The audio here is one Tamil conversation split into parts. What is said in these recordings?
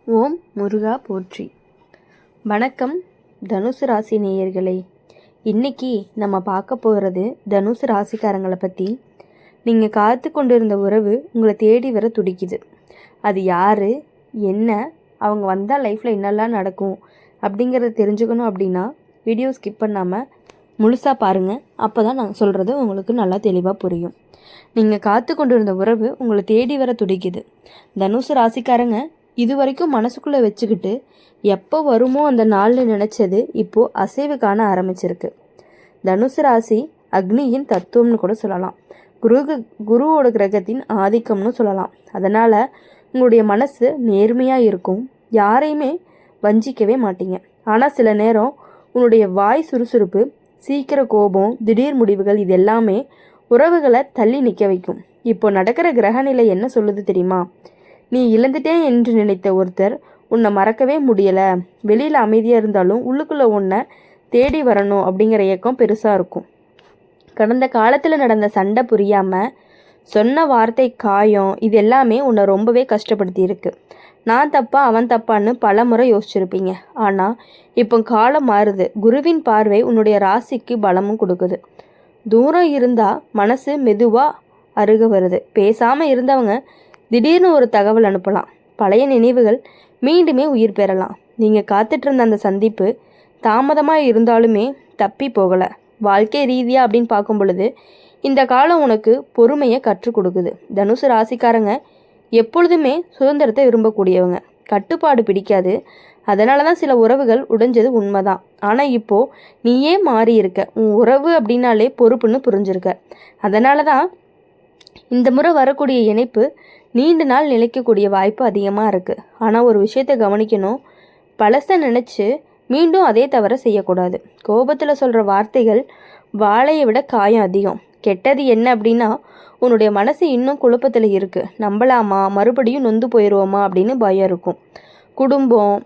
ஓம் முருகா போற்றி. வணக்கம் தனுசு ராசி நேயர்களே. இன்னைக்கு நம்ம பார்க்க போகிறது தனுசு ராசிக்காரங்களை பற்றி. நீங்கள் காத்து கொண்டிருந்த உறவு உங்களை தேடி வர துடிக்குது. அது யார், என்ன, அவங்க வந்தால் லைஃப்பில் என்னெல்லாம் நடக்கும் அப்படிங்கிறத தெரிஞ்சுக்கணும் அப்படின்னா வீடியோ ஸ்கிப் பண்ணாமல் முழுசாக பாருங்கள். அப்போ தான் நான் சொல்கிறது உங்களுக்கு நல்லா தெளிவாக புரியும். நீங்கள் காத்து கொண்டிருந்த உறவு உங்களை தேடி வர துடிக்குது. தனுசு ராசிக்காரங்க இது வரைக்கும் மனசுக்குள்ளே வச்சுக்கிட்டு எப்போ வருமோ அந்த நாள்னு நினச்சது இப்போது அசைவு காண ஆரம்பிச்சிருக்கு. தனுசு ராசி அக்னியின் தத்துவம்னு கூட சொல்லலாம். குருவோட கிரகத்தின் ஆதிக்கம்னு சொல்லலாம். அதனால் உங்களுடைய மனசு நேர்மையாக இருக்கும். யாரையுமே வஞ்சிக்கவே மாட்டீங்க. ஆனால் சில நேரம் உன்னுடைய வாய் சுறுசுறுப்பு, சீக்கிர கோபம், திடீர் முடிவுகள் இது எல்லாமே உறவுகளை தள்ளி நிற்க வைக்கும். இப்போ நடக்கிற கிரகநிலை என்ன சொல்லுது தெரியுமா? நீ இழந்துட்டேன் என்று நினைத்த ஒருத்தர் உன்னை மறக்கவே முடியலை. வெளியில் அமைதியாக இருந்தாலும் உள்ளுக்குள்ளே உன்னை தேடி வரணும் அப்படிங்கிற இயக்கம் பெருசாக இருக்கும். கடந்த காலத்தில் நடந்த சண்டை புரியாமல் சொன்ன வார்த்தை காயம் இது எல்லாமே உன்னை ரொம்பவே கஷ்டப்படுத்தி இருக்கு. நான் தப்பா அவன் தப்பான்னு பல முறை யோசிச்சிருப்பீங்க. ஆனால் இப்போ காலம் மாறுது. குருவின் பார்வை உன்னுடைய ராசிக்கு பலமும் கொடுக்குது. தூரம் இருந்தால் மனசு மெதுவாக அருக வருது. பேசாமல் இருந்தவங்க திடீர்னு ஒரு தகவல் அனுப்பலாம். பழைய நினைவுகள் மீண்டுமே உயிர் பெறலாம். நீங்கள் காத்துட்ருந்த அந்த சந்திப்பு தாமதமாக இருந்தாலுமே தப்பி போகலை. வாழ்க்கை ரீதியாக அப்படின்னு பார்க்கும் பொழுது இந்த காலம் உனக்கு பொறுமையை கற்றுக் கொடுக்குது. தனுசு ராசிக்காரங்க எப்பொழுதுமே சுதந்திரத்தை விரும்பக்கூடியவங்க. கட்டுப்பாடு பிடிக்காது. அதனால தான் சில உறவுகள் உடைஞ்சது உண்மைதான். ஆனால் இப்போது நீயே மாறி இருக்க. உன் உறவு அப்படின்னாலே பொறுப்புன்னு புரிஞ்சிருக்க. அதனால தான் இந்த முறை வரக்கூடிய இணைப்பு நீண்ட நாள் நிலைக்கக்கூடிய வாய்ப்பு அதிகமாக இருக்குது. ஆனால் ஒரு விஷயத்தை கவனிக்கணும். பழசை நினச்சி மீண்டும் அதே தவிர செய்யக்கூடாது. கோபத்தில் சொல்கிற வார்த்தைகள் வாழையை விட காயம் அதிகம். கெட்டது என்ன அப்படின்னா உன்னுடைய மனசு இன்னும் குழப்பத்தில் இருக்குது. நம்பலாமா, மறுபடியும் நொந்து போயிடுவோமா அப்படின்னு பயம் இருக்கும். குடும்பம்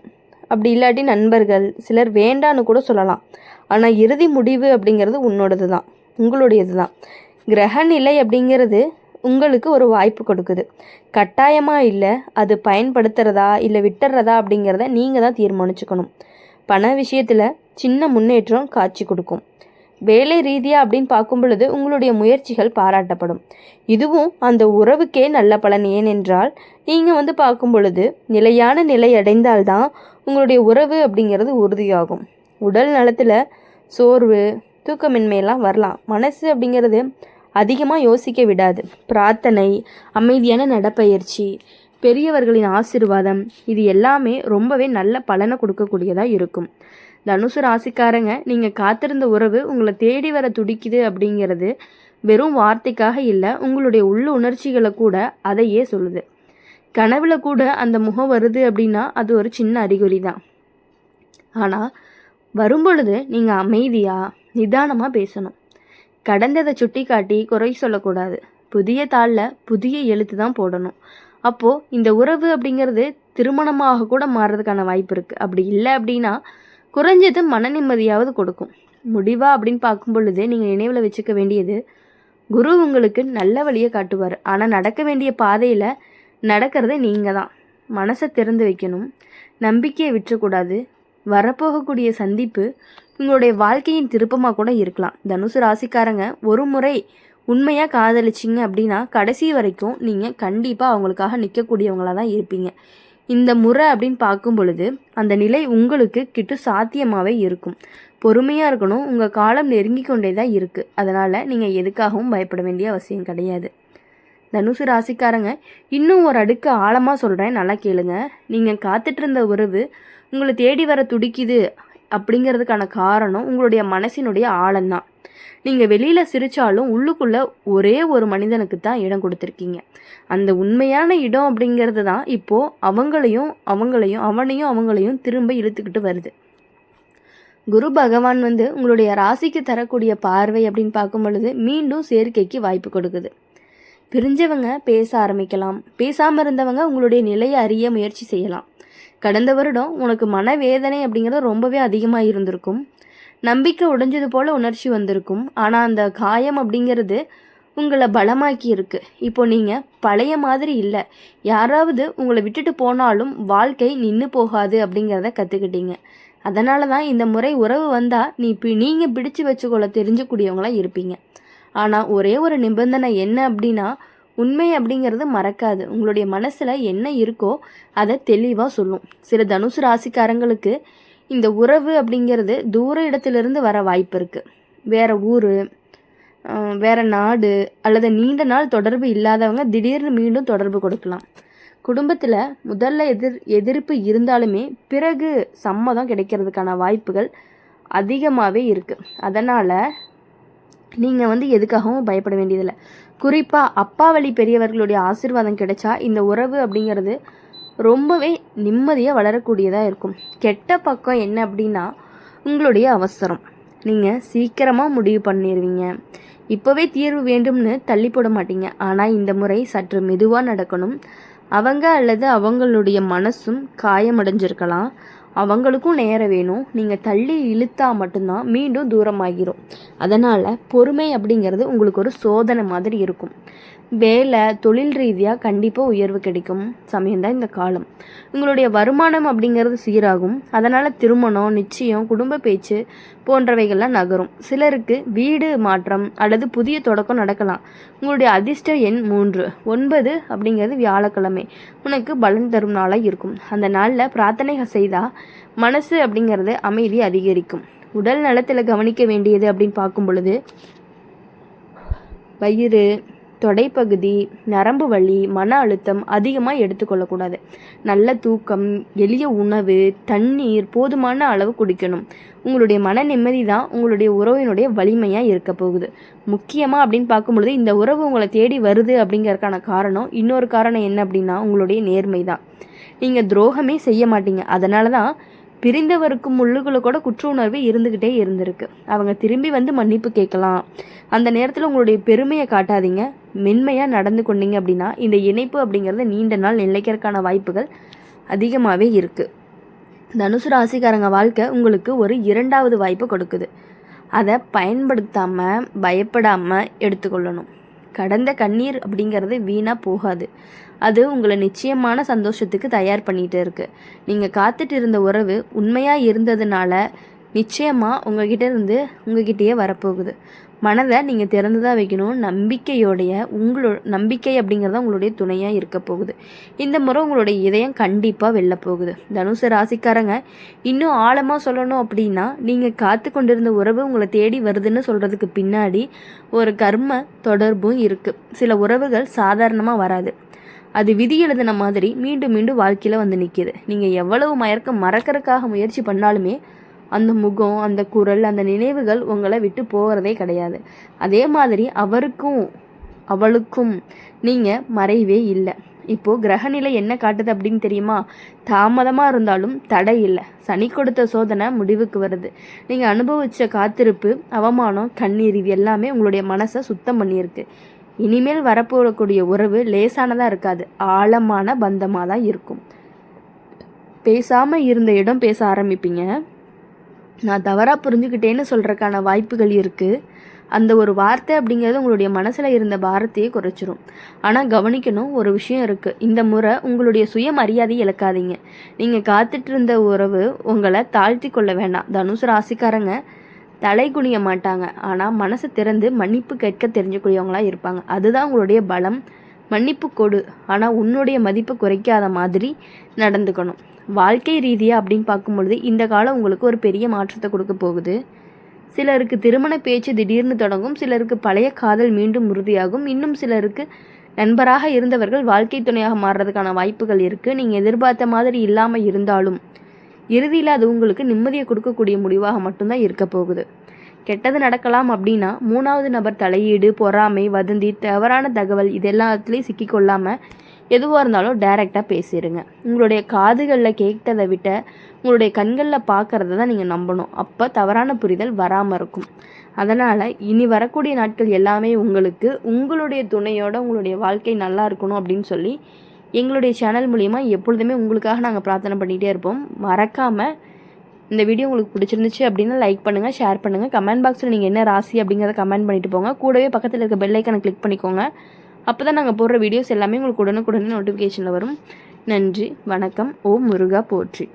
அப்படி இல்லாட்டி நண்பர்கள் சிலர் வேண்டான்னு கூட சொல்லலாம். ஆனால் இறுதி முடிவு அப்படிங்கிறது உன்னோடது தான், உங்களுடையது தான். கிரகநிலை அப்படிங்கிறது உங்களுக்கு ஒரு வாய்ப்பு கொடுக்குது. கட்டாயமாக இல்லை, அது பயன்படுத்துகிறதா இல்லை விட்டுறதா அப்படிங்கிறத நீங்கள் தான் தீர்மானிச்சுக்கணும். பண விஷயத்தில் சின்ன முன்னேற்றம் காட்சி கொடுக்கும். வேலை ரீதியாக அப்படின்னு பார்க்கும் பொழுது உங்களுடைய முயற்சிகள் பாராட்டப்படும். இதுவும் அந்த உறவுக்கே நல்ல பலன். ஏனென்றால் நீங்கள் பார்க்கும் பொழுது நிலையான நிலை அடைந்தால்தான் உங்களுடைய உறவு அப்படிங்கிறது உறுதியாகும். உடல் நலத்தில் சோர்வு, தூக்கமின்மையெல்லாம் வரலாம். மனசு அப்படிங்கிறது அதிகமாக யோசிக்க விடாது. பிரார்த்தனை, அமைதியான நடப்பயிற்சி, பெரியவர்களின் ஆசீர்வாதம் இது எல்லாமே ரொம்பவே நல்ல பலனை கொடுக்கக்கூடியதாக இருக்கும். தனுசு ராசிக்காரங்க நீங்கள் காத்திருந்த உறவு உங்களை தேடி வர துடிக்குது அப்படிங்கிறது வெறும் வார்த்தைக்காக இல்லை, உங்களுடைய உள்ள உணர்ச்சிகளை கூட அதையே சொல்லுது. கனவுல கூட அந்த முகம் வருது அப்படின்னா அது ஒரு சின்ன அறிகுறி தான். ஆனால் வரும்பொழுது நீங்கள் அமைதியாக நிதானமாக பேசணும். கடந்ததை சுட்டி காட்டி குறை சொல்லக்கூடாது. புதிய தாளில் புதிய எழுத்து தான் போடணும். அப்போது இந்த உறவு அப்படிங்கிறது திருமணமாக கூட மாறுறதுக்கான வாய்ப்பு இருக்குது. அப்படி இல்லை அப்படின்னா குறைஞ்சது மன நிம்மதியாவது கொடுக்கும். முடிவா அப்படின்னு பார்க்கும் பொழுது நீங்கள் நினைவில் வச்சுக்க வேண்டியது, குரு உங்களுக்கு நல்ல வழியை காட்டுவார். ஆனால் நடக்க வேண்டிய பாதையில் நடக்கிறத நீங்கள் தான். மனசை திறந்து வைக்கணும். நம்பிக்கையை விட்டுறக்கூடாது. வரப்போகக்கூடிய சந்திப்பு உங்களுடைய வாழ்க்கையின் திருப்பமாக கூட இருக்கலாம். தனுசு ராசிக்காரங்க ஒரு முறை உண்மையாக காதலிச்சிங்க அப்படின்னா கடைசி வரைக்கும் நீங்கள் கண்டிப்பாக அவங்களுக்காக நிற்கக்கூடியவங்களாக தான் இருப்பீங்க. இந்த முறை அப்படின்னு பார்க்கும் பொழுது அந்த நிலை உங்களுக்கு கிட்ட சாத்தியமாகவே இருக்கும். பொறுமையாக இருக்கணும். உங்கள் காலம் நெருங்கி கொண்டே தான் இருக்குது. அதனால் நீங்கள் எதுக்காகவும் பயப்பட வேண்டிய அவசியம் கிடையாது. தனுசு ராசிக்காரங்க இன்னும் ஒரு அடுக்கு ஆழமாக சொல்கிறேன், நல்லா கேளுங்க. நீங்கள் காத்துட்ருந்த உறவு உங்களை தேடி வர துடிக்குது அப்படிங்கிறதுக்கான காரணம் உங்களுடைய மனசினுடைய ஆழம்தான். நீங்கள் வெளியில் சிரித்தாலும் உள்ளுக்குள்ளே ஒரே ஒரு மனிதனுக்கு தான் இடம் கொடுத்துருக்கீங்க. அந்த உண்மையான இடம் அப்படிங்கிறது தான் இப்போது அவனையும் திரும்ப இழுத்துக்கிட்டு வருது. குரு பகவான் உங்களுடைய ராசிக்கு தரக்கூடிய பார்வை அப்படின்னு பார்க்கும் பொழுது மீண்டும் சேர்க்கைக்கு வாய்ப்பு கொடுக்குது. பிரிஞ்சவங்க பேச ஆரம்பிக்கலாம். பேசாமல் இருந்தவங்க உங்களுடைய நிலையை அறிய முயற்சி செய்யலாம். கடந்த வருடம் உனக்கு மனவேதனை அப்படிங்கிறது ரொம்பவே அதிகமாக இருந்திருக்கும். நம்பிக்கை உடைஞ்சது போல் உணர்ச்சி வந்திருக்கும். ஆனால் அந்த காயம் அப்படிங்கிறது உங்களை பலமாக்கி இருக்கு. இப்போ நீங்கள் பழைய மாதிரி இல்லை. யாராவது உங்களை விட்டுட்டு போனாலும் வாழ்க்கை நின்று போகாது அப்படிங்கிறத கற்றுக்கிட்டீங்க. அதனால தான் இந்த முறை உறவு வந்தால் நீங்கள் பிடிச்சு வச்சுக்கொள்ள தெரிஞ்சக்கூடியவங்களாக இருப்பீங்க. ஆனால் ஒரே ஒரு நிபந்தனை என்ன அப்படின்னா, உண்மை அப்படிங்கிறது மறக்காது. உங்களுடைய மனசில் என்ன இருக்கோ அதை தெளிவாக சொல்லும். சில தனுசு ராசிக்காரங்களுக்கு இந்த உறவு அப்படிங்கிறது தூர இடத்துலேருந்து வர வாய்ப்பு இருக்குது. வேறு ஊர், வேறு நாடு அல்லது நீண்ட நாள் தொடர்பு இல்லாதவங்க திடீர்னு மீண்டும் தொடர்பு கொடுக்கலாம். குடும்பத்தில் முதல்ல எதிர்ப்பு இருந்தாலுமே பிறகு சம்மதம் கிடைக்கிறதுக்கான வாய்ப்புகள் அதிகமாகவே இருக்குது. அதனால் நீங்கள் எதுக்காகவும் பயப்பட வேண்டியதில்லை. குறிப்பாக அப்பா வழி பெரியவர்களுடைய ஆசீர்வாதம் கிடைச்சா இந்த உறவு அப்படிங்கிறது ரொம்பவே நிம்மதியாக வளரக்கூடியதாக இருக்கும். கெட்ட பக்கம் என்ன அப்படின்னா, உங்களுடைய அவசரம். நீங்கள் சீக்கிரமாக முடிவு பண்ணிடுவீங்க. இப்போவே தீர்வு வேண்டும்னு தள்ளி போட மாட்டீங்க. ஆனால் இந்த முறை சற்று மெதுவாக நடக்கணும். அவங்க அல்லது அவங்களுடைய மனசும் காயமடைஞ்சிருக்கலாம். அவங்களுக்கும் நேரம் வேணும். நீங்கள் தள்ளி இழுத்தா மட்டும்தான் மீண்டும் தூரமாகிரும். அதனால் பொறுமை அப்படிங்கிறது உங்களுக்கு ஒரு சோதனை மாதிரி இருக்கும். வேலை, தொழில் ரீதியாக கண்டிப்பாக உயர்வு கிடைக்கும் சமயம்தான் இந்த காலம். உங்களுடைய வருமானம் அப்படிங்கிறது சீராகும். அதனால் திருமணம், நிச்சயம், குடும்ப பேச்சு போன்றவைகள்லாம் நகரும். சிலருக்கு வீடு மாற்றம் அல்லது புதிய தொடக்கம் நடக்கலாம். உங்களுடைய அதிர்ஷ்ட எண் 3. 9 அப்படிங்கிறது வியாழக்கிழமை உனக்கு பலன் தரும் நாளாக இருக்கும். அந்த நாளில் பிரார்த்தனைகள் செய்தால் மனசு அப்படிங்கிறது அமைதி அதிகரிக்கும். உடல் நலத்தில் கவனிக்க வேண்டியது அப்படின்னு பார்க்கும் பொழுது, வயிறு, தொடைப்பகுதி, நரம்பு வலி, மன அழுத்தம் அதிகமாக எடுத்துக்கொள்ளக்கூடாது. நல்ல தூக்கம், எளிய உணவு, தண்ணீர் போதுமான அளவு குடிக்கணும். உங்களுடைய மன நிம்மதி தான் உங்களுடைய உறவினுடைய வலிமையாக இருக்க போகுது. முக்கியமாக அப்படின்னு பார்க்கும்பொழுது, இந்த உறவு உங்களை தேடி வருது அப்படிங்கிறதுக்கான காரணம், இன்னொரு காரணம் என்ன அப்படின்னா, உங்களுடைய நேர்மை தான். நீங்கள் துரோகமே செய்ய மாட்டீங்க. அதனால தான் பிரிந்தவருக்கும் முள்ளுக்குள்ள கூட குற்ற உணர்வு இருந்துக்கிட்டே இருந்திருக்கு. அவங்க திரும்பி மன்னிப்பு கேட்கலாம். அந்த நேரத்தில் உங்களுடைய பெருமையை காட்டாதீங்க. மென்மையாக நடந்து கொண்டீங்க அப்படின்னா இந்த இணைப்பு அப்படிங்கிறது நீண்ட நாள் நிலைக்கிறதுக்கான வாய்ப்புகள் அதிகமாகவே இருக்குது. தனுசு ராசிக்காரங்க வாழ்க்கை உங்களுக்கு ஒரு 2வது வாய்ப்பு கொடுக்குது. அதை பயன்படுத்தாமல் பயப்படாமல் எடுத்துக்கொள்ளணும். கடந்த கண்ணீர் அப்படிங்கிறது வீணாக போகாது. அது உங்களை நிச்சயமான சந்தோஷத்துக்கு தயார் பண்ணிகிட்டு இருக்குது. நீங்கள் காத்துட்டு இருந்த உறவு உண்மையாக இருந்ததுனால நிச்சயமாக உங்ககிட்டயே வரப்போகுது. மனதை நீங்கள் திறந்து தான் வைக்கணும். நம்பிக்கை அப்படிங்கிறத உங்களுடைய துணையாக இருக்க போகுது. இந்த முறை உங்களுடைய இதயம் கண்டிப்பாக வெளில போகுது. தனுசு ராசிக்காரங்க இன்னும் ஆழமாக சொல்லணும் அப்படின்னா, நீங்கள் காத்து கொண்டிருந்த உறவு உங்களை தேடி வருதுன்னு சொல்கிறதுக்கு பின்னாடி ஒரு கர்ம தொடர்பும் இருக்குது. சில உறவுகள் சாதாரணமாக வராது. அது விதி எழுதின மாதிரி மீண்டும் மீண்டும் வாழ்க்கையில் நிற்கிது. நீங்கள் எவ்வளவு மறக்கிறதுக்காக முயற்சி பண்ணாலுமே அந்த முகம், அந்த குரல், அந்த நினைவுகள் உங்களை விட்டு போகிறதே கிடையாது. அதே மாதிரி அவளுக்கும் நீங்கள் மறைவே இல்லை. இப்போது கிரகநிலை என்ன காட்டுது அப்படின்னு தெரியுமா? தாமதமாக இருந்தாலும் தடை இல்லை. சனி கொடுத்த சோதனை முடிவுக்கு வருது. நீங்கள் அனுபவித்த காத்திருப்பு, அவமானம், கண்ணீர் இது எல்லாமே உங்களுடைய மனசை சுத்தம் பண்ணியிருக்கு. இனிமேல் வரப்போகக்கூடிய உறவு லேசானதாக இருக்காது. ஆழமான பந்தமாக தான் இருக்கும். பேசாமல் இருந்த இடம் பேச ஆரம்பிப்பீங்க. நான் தவறாக புரிஞ்சுக்கிட்டேன்னு சொல்கிறதுக்கான வாய்ப்புகள் இருக்குது. அந்த ஒரு வார்த்தை அப்படிங்கிறது உங்களுடைய மனசில் இருந்த பாரத்தையே குறைச்சிரும். ஆனால் கவனிக்கணும், ஒரு விஷயம் இருக்குது. இந்த முறை உங்களுடைய சுயமரியாதையை இழக்காதீங்க. நீங்கள் காத்துட்டு இருந்த உறவு உங்களை தாழ்த்தி கொள்ள வேண்டாம். தனுசு ராசிக்காரங்க தலை குனிய மாட்டாங்க. ஆனால் மனசை திறந்து மன்னிப்பு கேட்க தெரிஞ்சக்கூடியவங்களாக இருப்பாங்க. அதுதான் உங்களுடைய பலம். மன்னிப்பு கொடு, ஆனால் உன்னுடைய மதிப்பை குறைக்காத மாதிரி நடந்துக்கணும். வாழ்க்கை ரீதியாக அப்படின்னு பார்க்கும்பொழுது இந்த காலம் உங்களுக்கு ஒரு பெரிய மாற்றத்தை கொடுக்க போகுது. சிலருக்கு திருமண பேச்சு திடீர்னு தொடங்கும். சிலருக்கு பழைய காதல் மீண்டும் உறுதியாகும். இன்னும் சிலருக்கு நண்பராக இருந்தவர்கள் வாழ்க்கை துணையாக மாறுறதுக்கான வாய்ப்புகள் இருக்குது. நீங்கள் எதிர்பார்த்த மாதிரி இல்லாமல் இருந்தாலும் இறுதியில் அது உங்களுக்கு நிம்மதியை கொடுக்கக்கூடிய முடிவாக மட்டும்தான் இருக்க போகுது. கெட்டது நடக்கலாம் அப்படின்னா 3வது நபர் தலையீடு, பொறாமை, வதந்தி, தவறான தகவல் இது எல்லாத்துலேயும் சிக்கிக்கொள்ளாமல் எதுவாக இருந்தாலும் டைரெக்டாக பேசிடுங்க. உங்களுடைய காதுகளில் கேட்டதை விட்ட உங்களுடைய கண்களில் பார்க்குறத தான் நீங்கள் நம்பணும். அப்போ தவறான புரிதல் வராமல் இருக்கும். அதனால் இனி வரக்கூடிய நாட்கள் எல்லாமே உங்களுக்கு உங்களுடைய துணையோட உங்களுடைய வாழ்க்கை நல்லா இருக்கணும் அப்படின்னு சொல்லி எங்களுடைய சேனல் மூலிமா எப்பொழுதுமே உங்களுக்காக நாங்கள் பிரார்த்தனை பண்ணிகிட்டே இருப்போம். மறக்காமல் இந்த வீடியோ உங்களுக்கு பிடிச்சிருந்துச்சு அப்படின்னா லைக் பண்ணுங்கள், ஷேர் பண்ணுங்கள். கமெண்ட் பாக்ஸில் நீங்கள் என்ன ராசி அப்படிங்கிறத கமெண்ட் பண்ணிட்டு போங்க. கூடவே பக்கத்தில் இருக்க பெல் ஐக்கானை கிளிக் பண்ணிக்கோங்க. அப்போ தான் நாங்கள் போடுற வீடியோஸ் எல்லாமே உங்களுக்கு உடனுக்குடனே நோட்டிஃபிகேஷனில் வரும். நன்றி, வணக்கம். ஓம் முருகா போற்றி.